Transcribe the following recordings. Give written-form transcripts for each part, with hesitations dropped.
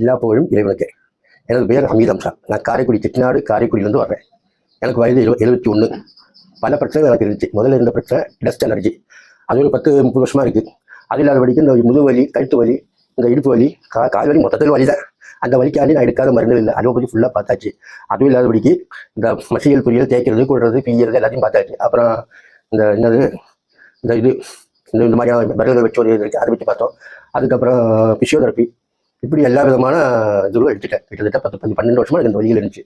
எல்லா புகழும் இறைவனுக்கு. எனது பெயர் அமீதம் சார். நான் காரைக்குடி செட்டிநாடு காரைக்குடியிலேருந்து வர்றேன். எனக்கு வயது 71. பல பிரச்சனைகள் எனக்கு இருந்துச்சு. முதல்ல இருந்த பிரச்சனை டஸ்ட் அலர்ஜி. அது ஒரு 10-30 வருஷமாக இருக்குது. அது இல்லாதபடிக்கு இந்த முதுகு வலி, கழுத்து வலி, இந்த இடுப்பு வலி, கால் வலி, மொத்தத்தில் வலி தான். அந்த வலிக்காண்டி நான் எடுக்காத மருந்து இல்லை. அலோபதி ஃபுல்லாக பார்த்தாச்சு. அதுவும் இல்லாதபடிக்கு இந்த மசியல் பொரியல் தேய்க்கிறது, கூடுறது, பீய்கிறது எல்லாத்தையும் பார்த்தாச்சு. அப்புறம் இந்த என்னது இந்த இது இந்த மாதிரியான விரல்கள் வச்சு ஒரு இது இருக்குது, அதை வச்சு பார்த்தோம். அதுக்கப்புறம் பிசியோதெரப்பி, இப்படி எல்லா விதமான இதுவும் எடுத்துட்டேன். கிட்டத்தட்ட 10-12 வருஷமாக எனக்கு இந்த வழியில் இருந்துச்சு.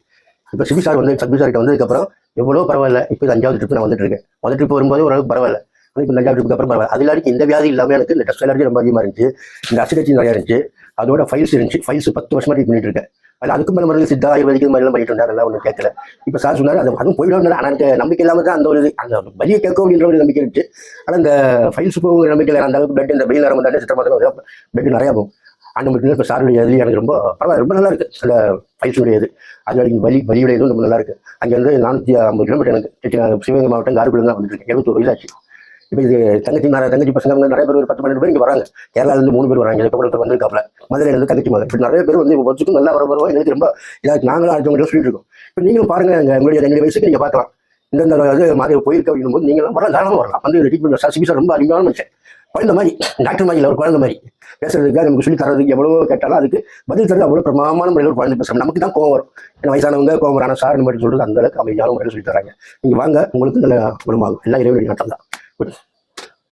இப்போ சிபி சார் வந்து சத்பி சார்கிட்ட வந்ததுக்கப்புறம் எவ்வளோ பரவாயில்ல. இப்போ இது 5வது ட்ரிப் நான் வந்துட்டு இருக்கேன். முதல் ட்ரிப் வரும்போது ஓரளவுக்கு பரவாயில்ல. இப்போ 5வது ட்ரிப்புக்கு அப்புறம் பரவாயில்ல. அது இல்லாட்டி இந்த வியாதி இல்லாமல் எனக்கு இந்த டஸ்ட் அலர்ஜி ரொம்ப அதிகமாக இருந்துச்சு. இந்த அசிடச்சி நிறையா இருந்துச்சு. அதோட ஃபைல்ஸ் இருந்துச்சு. ஃபைல்ஸ் 10 வருஷமாக ட்ரீட் பண்ணிட்டு இருக்கேன். அதில் அதுக்கும் மேலே மருந்து சித்தா ஆயுர்வேதிக்கு மாதிரிலாம் பண்ணிட்டு இருந்தார். அதெல்லாம் ஒன்றும் கேட்கல. இப்போ சார் சொன்னார் அதுவும் போயிடும். ஆனால் எனக்கு நம்பிக்கை இல்லாமல் தான் அந்த ஒரு அந்த வலியை கேட்கும் அப்படின்ற ஒரு நம்பிக்கை இருந்துச்சு. ஆனால் இந்த ஃபைல்ஸ் போகிற நம்பிக்கை அந்த அளவுக்கு பெட் இந்த வெயில் நேரம் சித்த மாதம் பெட் நிறையா போகும். அந்த மட்டும் இப்போ சாருடைய இது எனக்கு ரொம்ப பரவாயில்ல, ரொம்ப நல்லா இருக்குது. அந்த ஃபைல்ஸுடைய இது அது வரைக்கும் வலியுடைய இதுவும் ரொம்ப நல்லா இருக்குது. அங்கேருந்து 450 கிலோமீட்டர் எனக்கு சிவகங்கை மாவட்டம் காரைக்குடியில் தான் வந்துட்டு இருக்கேன். 71 வயதாச்சு. இப்போ இது தங்கச்சி பசங்க வந்து நிறைய பேர் ஒரு 10-12 பேர் இங்கே வராங்க. கேரளாவிலேருந்து 3 பேர் வராங்க. இப்போ ஒருத்தர் வந்திருக்காப்புல மதுரையிலேருந்து தங்கச்சி மகள். இப்படி நிறைய பேர் வந்து ஒவ்வொருக்கும் நல்லா வருவோம். எனக்கு ரொம்ப இதாக நாங்களும் அடுத்தவங்க சொல்லிட்டு இருக்கோம். இப்போ நீங்களும் பாருங்கள், உங்களுடைய 2 வயசுக்கு நீங்கள் பார்க்கலாம். இந்தந்த இது மாதிரி போயிருக்க அப்படின்னும் போது நீங்களும் வரலாம், தாராளமாக வரலாம். வந்து ட்ரீட்மெண்ட் சிபி சார் ரொம்ப அருமையான மனுஷன். குழந்தை மாதிரி, டாக்டர் மாதிரி இல்லை, ஒரு குழந்தை மாதிரி பேசுறதுக்கு, நமக்கு சொல்லி தரதுக்கு எவ்வளோ கேட்டாலும் அதுக்கு பதில் தரது அவ்வளோ பிரமாமான முறையில் ஒரு குழந்தை பேசுகிறோம். நமக்கு தான் கோவம் வரும். ஏன்னா வயசானவங்க கோவம் வரான சார் மாதிரி சொல்கிறது அந்த அளவுக்கு அமைதியான முறையில் சொல்லி தராங்க. நீங்கள் வாங்க, உங்களுக்கு நல்ல குணமாகும். எல்லாம் இறைவனுடைய நாட்டம் தான்.